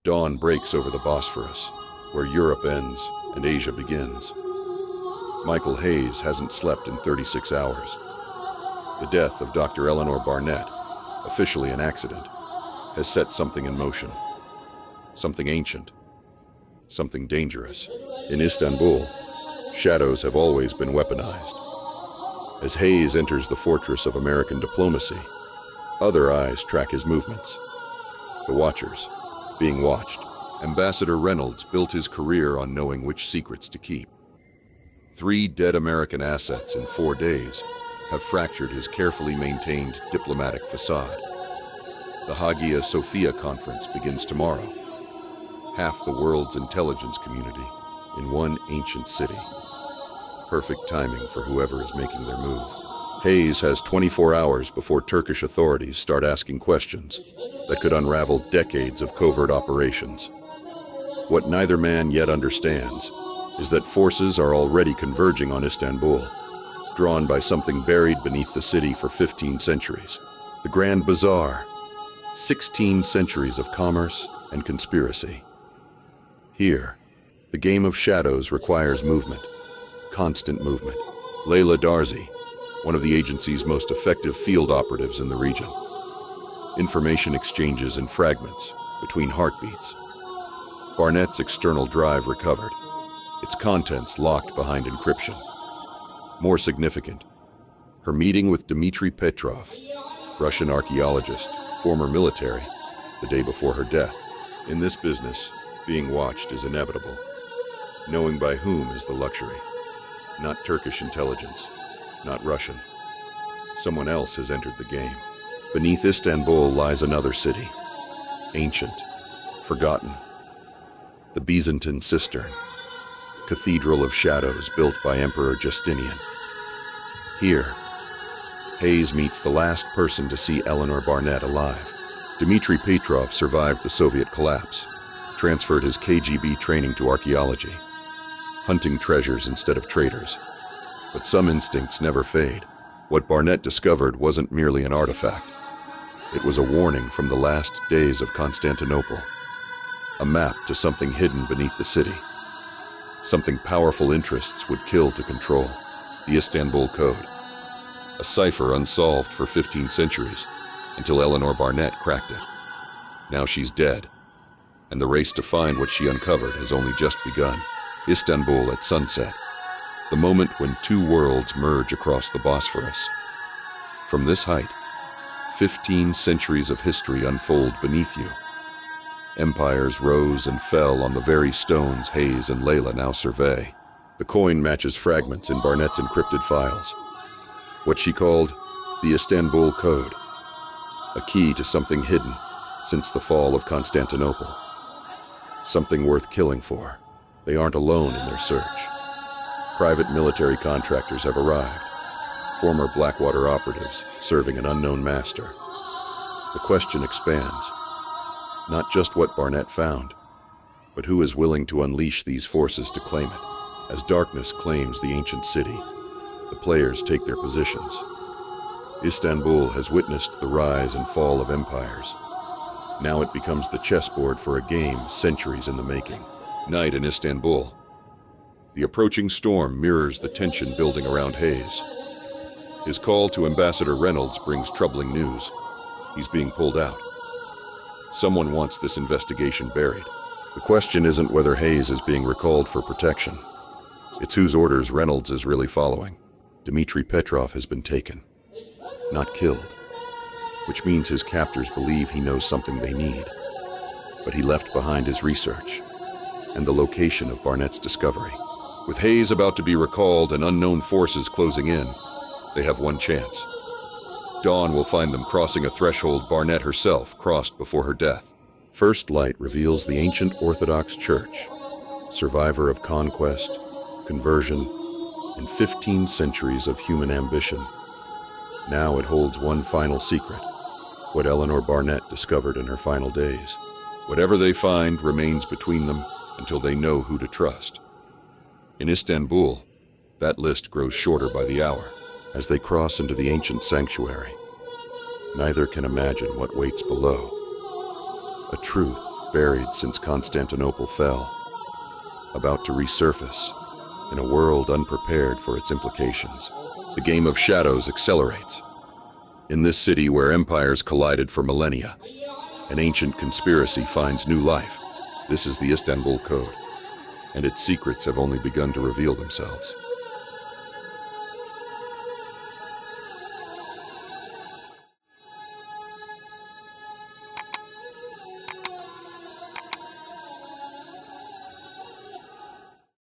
Dawn breaks over the Bosphorus, where Europe ends and Asia begins. Michael Hayes hasn't slept in 36 hours. The death of Dr. Eleanor Barnett, officially an accident, has set something in motion. Something ancient. Something dangerous. In Istanbul, shadows have always been weaponized. As Hayes enters the fortress of American diplomacy, other eyes track his movements. The Watchers, being watched. Ambassador Reynolds built his career on knowing which secrets to keep. 3 dead American assets in 4 days have fractured his carefully maintained diplomatic facade. The Hagia Sophia conference begins tomorrow. Half the world's intelligence community in one ancient city. Perfect timing for whoever is making their move. Hayes has 24 hours before Turkish authorities start asking questions that could unravel decades of covert operations. What neither man yet understands is that forces are already converging on Istanbul, drawn by something buried beneath the city for 15 centuries. The Grand Bazaar, 16 centuries of commerce and conspiracy. Here, the game of shadows requires movement, constant movement. Layla Darzi, one of the agency's most effective field operatives in the region. Information exchanges in fragments between heartbeats. Barnett's external drive recovered, its contents locked behind encryption. More significant, her meeting with Dmitry Petrov, Russian archaeologist, former military, the day before her death. In this business, being watched is inevitable. Knowing by whom is the luxury. Not Turkish intelligence, not Russian. Someone else has entered the game. Beneath Istanbul lies another city, ancient, forgotten. The Byzantine Cistern, cathedral of shadows built by Emperor Justinian. Here, Hayes meets the last person to see Eleanor Barnett alive. Dmitry Petrov survived the Soviet collapse, transferred his KGB training to archaeology, hunting treasures instead of traitors. But some instincts never fade. What Barnett discovered wasn't merely an artifact. It was a warning from the last days of Constantinople. A map to something hidden beneath the city. Something powerful interests would kill to control. The Istanbul Code. A cipher unsolved for 15 centuries, until Eleanor Barnett cracked it. Now she's dead, and the race to find what she uncovered has only just begun. Istanbul at sunset. The moment when 2 worlds merge across the Bosphorus. From this height, 15 centuries of history unfold beneath you. Empires rose and fell on the very stones Hayes and Layla now survey. The coin matches fragments in Barnett's encrypted files. What she called the Istanbul Code. A key to something hidden since the fall of Constantinople. Something worth killing for. They aren't alone in their search. Private military contractors have arrived. Former Blackwater operatives serving an unknown master. The question expands. Not just what Barnett found, but who is willing to unleash these forces to claim it. As darkness claims the ancient city, the players take their positions. Istanbul has witnessed the rise and fall of empires. Now it becomes the chessboard for a game centuries in the making. Night in Istanbul. The approaching storm mirrors the tension building around Hayes. His call to Ambassador Reynolds brings troubling news. He's being pulled out. Someone wants this investigation buried. The question isn't whether Hayes is being recalled for protection. It's whose orders Reynolds is really following. Dmitry Petrov has been taken, not killed, which means his captors believe he knows something they need. But he left behind his research and the location of Barnett's discovery. With Hayes about to be recalled and unknown forces closing in, they have one chance. Dawn will find them crossing a threshold Barnett herself crossed before her death. First light reveals the ancient Orthodox Church, survivor of conquest, conversion, and 15 centuries of human ambition. Now it holds one final secret, what Eleanor Barnett discovered in her final days. Whatever they find remains between them until they know who to trust. In Istanbul, that list grows shorter by the hour. As they cross into the ancient sanctuary, neither can imagine what waits below. A truth buried since Constantinople fell, about to resurface in a world unprepared for its implications. The game of shadows accelerates. In this city where empires collided for millennia, an ancient conspiracy finds new life. This is the Istanbul Code, and its secrets have only begun to reveal themselves.